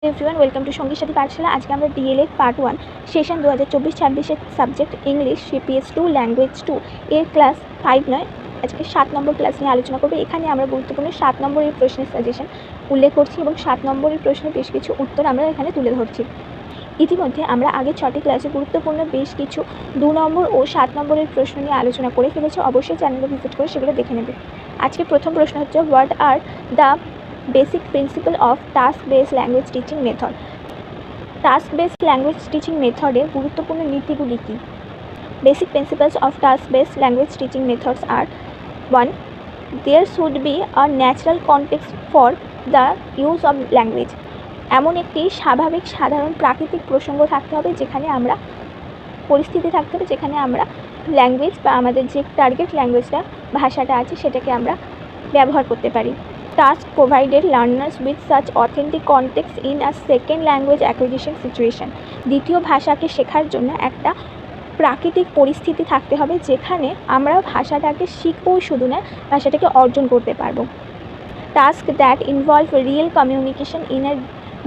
Everyone, welcome to সঙ্গীর সাথী পাঠশালা। আজকে আমরা DElEd part 1 session 2024-26 subject English CPS 2 language 2 এর ক্লাস 5 নয়, আজকে 7 নম্বর ক্লাস নিয়ে আলোচনা করব। এখানে আমরা গুরুত্বপূর্ণ 7 নম্বরের প্রশ্নের সাজেশন উল্লেখ করছি এবং 7 নম্বরের প্রশ্নের বেশ কিছু উত্তর আমরা এখানে তুলে ধরছি। ইতিমধ্যে আমরা আগের 6টি ক্লাসে গুরুত্বপূর্ণ বেশ কিছু 2 নম্বর ও 7 নম্বরের প্রশ্ন নিয়ে আলোচনা করে ফেলেছি। অবশ্যই চ্যানেলে ভিজিট করে সেগুলো দেখে নেবে। আজকে প্রথম প্রশ্ন হচ্ছে, what are the basic principle of task based language teaching method. Task based language teaching মেথডের গুরুত্বপূর্ণ নীতিগুলি কী? Basic principles of task based language teaching methods আর 1. There should be a natural context for the use of language. এমন একটি স্বাভাবিক সাধারণ প্রাকৃতিক প্রসঙ্গ থাকতে হবে, যেখানে আমরা পরিস্থিতি থাকতে হবে যেখানে আমরা ল্যাঙ্গুয়েজ বা আমাদের যে টার্গেট ল্যাঙ্গুয়েজটা ভাষাটা আছে সেটাকে আমরা ব্যবহার করতে পারি। Task provided learners with such authentic context in a second language acquisition situation. দ্বিতীয় ভাষাকে শেখার জন্য একটা প্রাকৃতিক পরিস্থিতি থাকতে হবে, যেখানে আমরা ভাষাটাকে শিখবই শুধু না, ভাষাটাকে অর্জন করতে পারবো। Task that involve real communication in a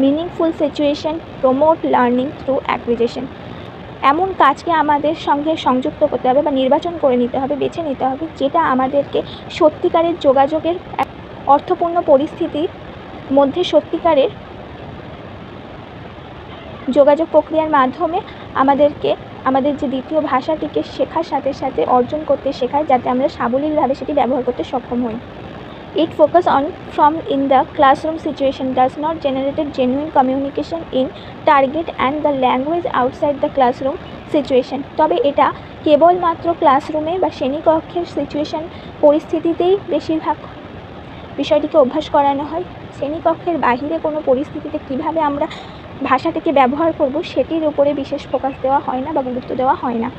meaningful situation promote learning through acquisition. এমন কাজকে আমাদের সঙ্গে সংযুক্ত করতে হবে বা নির্বাচন করে নিতে হবে, বেছে নিতে হবে, যেটা আমাদেরকে সত্যিকারের যোগাযোগের অর্থপূর্ণ পরিস্থিতির মধ্যে সত্যিকারের যোগাযোগ প্রক্রিয়ার মাধ্যমে আমাদেরকে আমাদের যে দ্বিতীয় ভাষাটিকে শেখার সাথে সাথে অর্জন করতে শেখায়, যাতে আমরা সাবলীলভাবে সেটি ব্যবহার করতে সক্ষম হই। It focus on from in the classroom situation does not generate genuine communication in target and the language outside the classroom situation. তবে এটা কেবলমাত্র ক্লাসরুমে বা শ্রেণীকক্ষের সিচুয়েশন পরিস্থিতিতেই বেশিরভাগ বিষয়টিকে অভ্যাস করানো হয়। শ্রেণীকক্ষের বাহিরে কোনো পরিস্থিতিতে কিভাবে আমরা ভাষাটিকে ব্যবহার করব সেটির উপরে বিশেষ ফোকাস দেওয়া হয় না বা গুরুত্ব দেওয়া হয় না।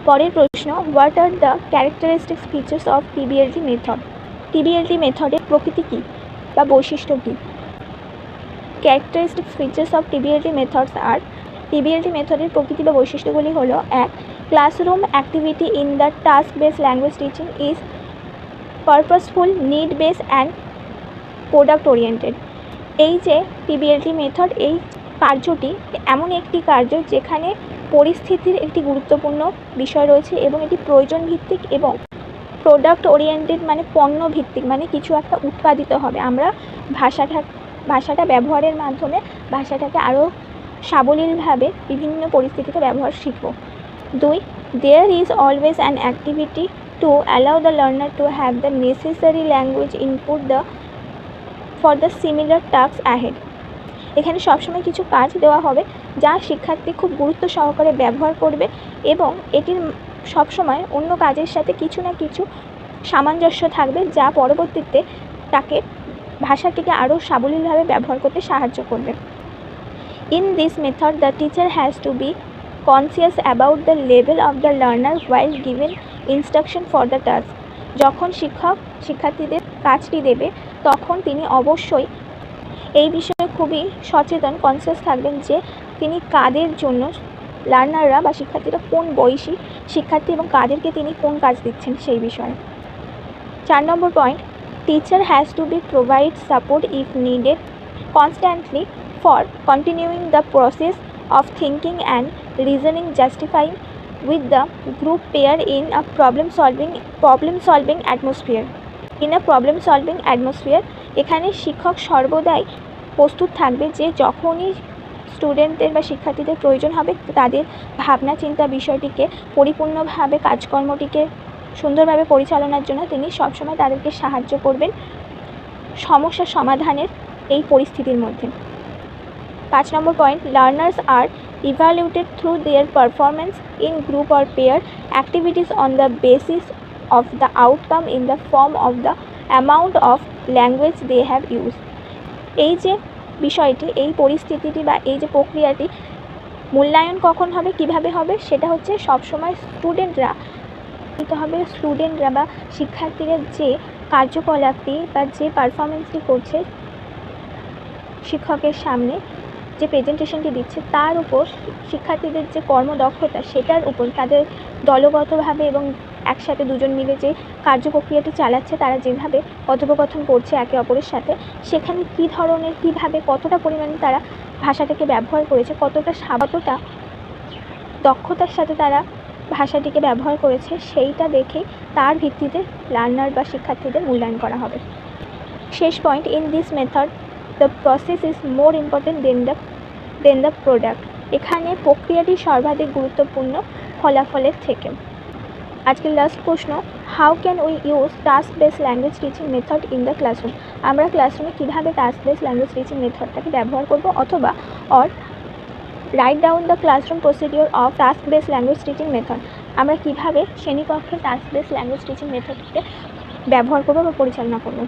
পরের প্রশ্ন, what are the characteristics features of TBLT method. TBLT মেথডের প্রকৃতি কী বা বৈশিষ্ট্য কী? Characteristics features of TBLT methods are, TBLT মেথডের প্রকৃতি বা বৈশিষ্ট্যগুলি হলো: 1. Classroom activity in the task based language teaching is purposeful, need base and product oriented. এই যে টিবিএলটি মেথড, এই কার্যটি এমন একটি কার্য যেখানে পরিস্থিতির একটি গুরুত্বপূর্ণ বিষয় রয়েছে এবং এটি প্রয়োজন ভিত্তিক এবং প্রোডাক্ট ওরিয়েন্টেড মানে পণ্য ভিত্তিক, মানে কিছু একটা উৎপাদিত হবে। আমরা ভাষাটা ব্যবহারের মাধ্যমে ভাষাটাকে আরও সাবলীলভাবে বিভিন্ন পরিস্থিতিতে ব্যবহার শিখব। 2. There is always an activity to allow the learner to have the necessary language input for the similar tasks ahead. এখানে সবসময় কিছু কাজ দেওয়া হবে যা শিক্ষার্থী খুব গুরুত্ব সহকারে ব্যবহার করবে এবং এটির সবসময় অন্য কাজের সাথে কিছু না কিছু সামঞ্জস্য থাকবে, যা পরবর্তীতে তাকে ভাষাটিকে আরও সাবলীলভাবে ব্যবহার করতে সাহায্য করবে। In this method, the teacher has to be conscious about the level of the learner while giving instruction for the task. যখন শিক্ষক শিক্ষার্থীদের কাজটি দেবে, তখন তিনি অবশ্যই এই বিষয়ে খুবই সচেতন, কনসিয়াস থাকবেন যে তিনি কাদের জন্য, লার্নাররা বা শিক্ষার্থীরা কোন বয়সী শিক্ষার্থী এবং কাদেরকে তিনি কোন কাজ দিচ্ছেন সেই বিষয়ে। 4 number point, teacher has to be provide support if needed constantly for continuing the process of thinking and reasoning justifying with the group pair in a problem solving atmosphere. এখানে শিক্ষক সর্বদাই প্রস্তুত থাকবে যে যখনই স্টুডেন্টদের বা শিক্ষার্থীদের প্রয়োজন হবে, তাদের ভাবনা চিন্তা বিষয়টিকে পরিপূর্ণভাবে কাজকর্মটিকে সুন্দরভাবে পরিচালনার জন্য তিনি সবসময় তাদেরকে সাহায্য করবেন সমস্যা সমাধানের এই পরিস্থিতির মধ্যে। 5 number point, learners are evaluated through their performance in group or pair activities on the basis of the outcome in the form of the amount of language they have use. এই যে বিষয়টি, এই পরিস্থিতিটি বা এই যে প্রক্রিয়াটি মূল্যায়ন কখন হবে, কিভাবে হবে, সেটা হচ্ছে সবসময় স্টুডেন্টরা বা শিক্ষার্থীরা যে কার্যকলাপটি বা যে পারফরমেন্সটি করছে শিক্ষকের সামনে, যে প্রেজেন্টেশনটি দিচ্ছে তার উপর শিক্ষার্থীদের যে কর্মদক্ষতা সেটার উপর তাদের দলগতভাবে এবং একসাথে দুজন মিলে যে কার্যপ্রক্রিয়াটি চালাচ্ছে, তারা যেভাবে কথোপকথন করছে একে অপরের সাথে, সেখানে কী ধরনের কীভাবে কতটা পরিমাণে তারা ভাষাটাকে ব্যবহার করেছে, কতটা দক্ষতার সাথে তারা ভাষাটিকে ব্যবহার করেছে, সেইটা দেখেই তার ভিত্তিতে লার্নার বা শিক্ষার্থীদের মূল্যায়ন করা হবে। শেষ point, in this method the process is more important than the product. এখানে প্রক্রিয়াটি সর্বাধিক গুরুত্বপূর্ণ ফলাফলের থেকে। আজকের লাস্ট প্রশ্ন, how can we use task base language teaching method in the classroom. আমরা ক্লাসরুমে কীভাবে টাস্ক বেস ল্যাঙ্গুয়েজ টিচিং মেথডটাকে ব্যবহার করব, অথবা write down the classroom procedure of task base language teaching method. আমরা কীভাবে শ্রেণীকক্ষে টাস্ক বেস ল্যাঙ্গুয়েজ টিচিং মেথডকে ব্যবহার করব বা পরিচালনা করব।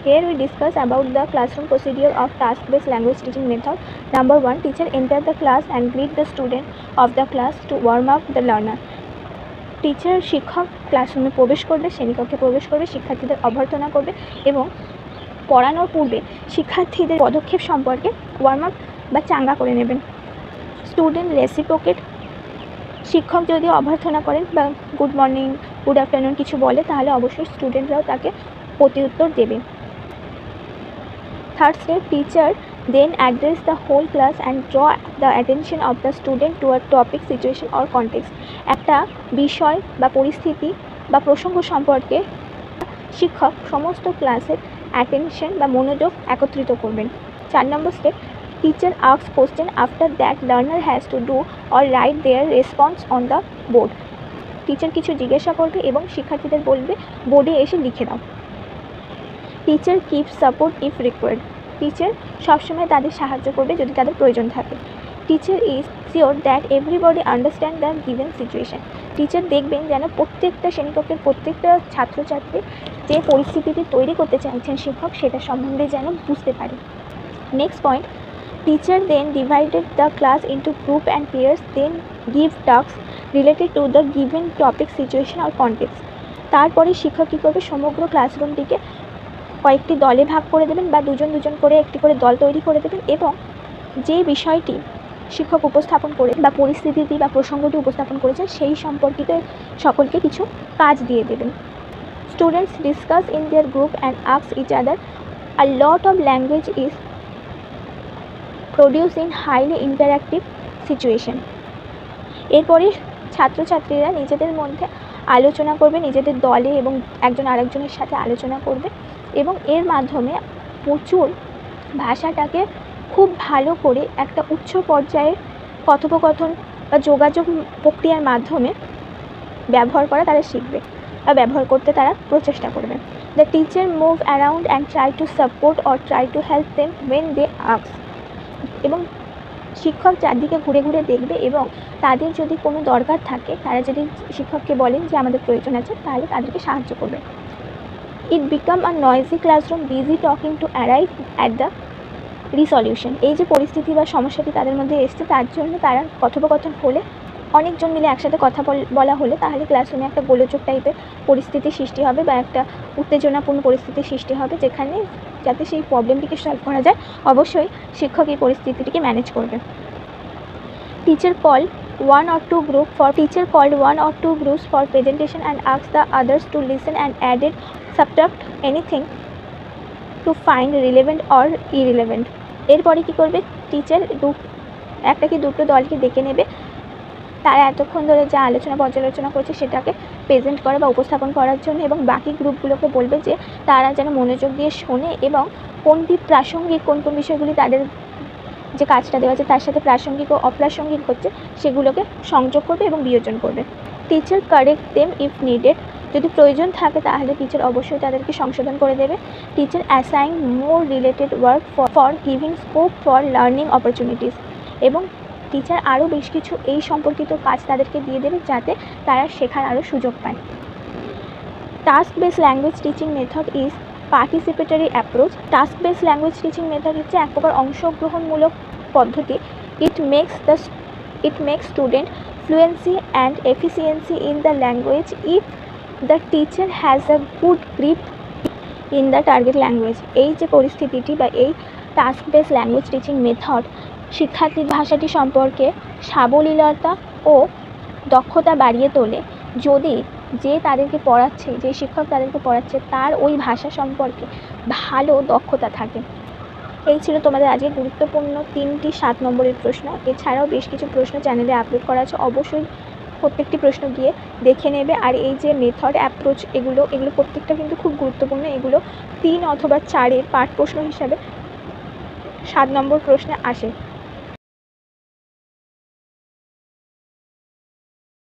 Here we discuss about the classroom procedure of task-based language teaching method. Number 1, teacher enter the class and greet the student of the class to warm up the learner. Teacher শিক্ষক ক্লাসরুমে প্রবেশ করবে, শ্রেণীকক্ষে প্রবেশ করবে, শিক্ষার্থীদের অভ্যর্থনা করবে এবং পড়ানোর পূর্বে শিক্ষার্থীদের পদক্ষেপ সম্পর্কে ওয়ার্ম আপ বা চাঙ্গা করে নেবেন। স্টুডেন্ট রেসিপ্রোকেট, শিক্ষক যদি অভ্যর্থনা করেন বা গুড মর্নিং, গুড আফটারনুন কিছু বলে, তাহলে অবশ্যই স্টুডেন্টরাও তাকে প্রত্যুত্তর দেবে। Third step, teacher then address the whole class and draw the attention of the student to a topic, situation or context. একটা বিষয় বা পরিস্থিতি বা প্রসঙ্গ সম্পর্কে শিক্ষক সমস্ত ক্লাসের অ্যাটেনশন বা মনোযোগ একত্রিত করবেন। 4 number step, teacher ask question after that learner has to do or write their response on the board. Teacher কিছু জিজ্ঞাসা করবে এবং শিক্ষার্থীদের বলবে বোর্ডে এসে লিখে দাও। Teacher keep support if required, teacher সবসময় তাদের সাহায্য করবে যদি তাদের প্রয়োজন থাকে। Teacher is sure that everybody understand the given situation, teacher দেখবেন যেন প্রত্যেকটা শ্রেণীকক্ষের প্রত্যেকটা ছাত্রছাত্রী যে পরিস্থিতিটি তৈরি করতে চাইছেন শিক্ষক, সেটা সম্বন্ধে যেন বুঝতে পারে। Next point, teacher then divided the class into group and pairs, then give task related to the given topic, situation আর কনটেক্সট। তারপরে শিক্ষক কী করবে, সমগ্র ক্লাসরুমটিকে কয়েকটি দলে ভাগ করে দেবেন বা দুজন দুজন করে একটি করে দল তৈরি করে দেবেন এবং যে বিষয়টি শিক্ষক উপস্থাপন করে বা পরিস্থিতিটি বা প্রসঙ্গটি উপস্থাপন করেছেন সেই সম্পর্কিত সকলকে কিছু কাজ দিয়ে দেবেন। Students discuss in their group and ask each other. A lot of language is produce in highly interactive situation. এরপরে ছাত্রছাত্রীরা নিজেদের মধ্যে আলোচনা করবে, নিজেদের দলে এবং একজন আরেকজনের সাথে আলোচনা করবে এবং এর মাধ্যমে প্রচুর ভাষাটাকে খুব ভালো করে একটা উচ্চ পর্যায়ের কথোপকথন বা যোগাযোগ প্রক্রিয়ার মাধ্যমে ব্যবহার করা তারা শিখবে বা ব্যবহার করতে তারা প্রচেষ্টা করবে। The teacher move around and try to support or try to help them when they ask. এবং শিক্ষক চারদিকে ঘুরে ঘুরে দেখবে এবং তাদের যদি কোনো দরকার থাকে, তারা যদি শিক্ষককে বলেন যে আমাদের প্রয়োজন আছে, তাহলে তাদেরকে সাহায্য করবে। It become a noisy classroom, busy talking to arrive at the resolution. এই যে পরিস্থিতি বা সমস্যাটি তাদের মধ্যে এসছে, তার জন্য তারা কথোপকথন হলে, অনেকজন মিলে একসাথে কথা বলা হলে, তাহলে ক্লাসরুমে একটা গোলযোগ টাইপের পরিস্থিতির সৃষ্টি হবে বা একটা উত্তেজনাপূর্ণ পরিস্থিতির সৃষ্টি হবে, যেখানে যাতে সেই প্রবলেমটিকে সলভ করা যায়, অবশ্যই শিক্ষক এই পরিস্থিতিটিকে ম্যানেজ করবে। Teacher called one or two groups for presentation and asked the others to listen and added subtract anything to find relevant or irrelevant. এরপরে কী করবে, টিচার একটা কি দুটো দলকে ডেকে নেবে, তারা এতক্ষণ ধরে যা আলোচনা পর্যালোচনা করছে সেটাকে প্রেজেন্ট করা বা উপস্থাপন করার জন্য, এবং বাকি গ্রুপগুলোকে বলবে যে তারা যেন মনোযোগ দিয়ে শোনে এবং কোনটি প্রাসঙ্গিক, কোন কোন বিষয়গুলি তাদের যে কাজটা দেওয়া আছে তার সাথে প্রাসঙ্গিক ও অপ্রাসঙ্গিক হচ্ছে সেগুলোকে সংযোগ করবে এবং বিয়োজন করবে। Teacher correct them if needed, যদি প্রয়োজন থাকে তাহলে টিচার অবশ্যই তাদেরকে সংশোধন করে দেবে। Teacher assign more related work for giving scope for learning opportunities, এবং টিচার আরও বেশ কিছু এই সম্পর্কিত কাজ তাদেরকে দিয়ে দেবে যাতে তারা শেখার আরও সুযোগ পায়। Task base language teaching method is participatory approach. Task base language teaching method হচ্ছে এক প্রকার অংশগ্রহণমূলক পদ্ধতি। It makes student fluency and efficiency in the language if the teacher has a good grip in the target language. এই যে পরিস্থিতিটি বা এই task base language teaching method শিক্ষার্থীর ভাষাটি সম্পর্কে সাবলীলতা ও দক্ষতা বাড়িয়ে তোলে যদি যে তাদেরকে পড়াচ্ছে, যে শিক্ষক তাদেরকে পড়াচ্ছে তার ওই ভাষা সম্পর্কে ভালো দক্ষতা থাকে। এই ছিল তোমাদের আজকে গুরুত্বপূর্ণ 3টি 7 নম্বরের প্রশ্ন। এছাড়াও বেশ কিছু প্রশ্ন চ্যানেলে আপলোড করা আছে, অবশ্যই প্রত্যেকটি প্রশ্ন গিয়ে দেখে নেবে। আর এই যে মেথড অ্যাপ্রোচ এগুলো প্রত্যেকটা কিন্তু খুব গুরুত্বপূর্ণ। এগুলো 3 অথবা 4 পাঠ প্রশ্ন হিসাবে 7 নম্বর প্রশ্নে আসে।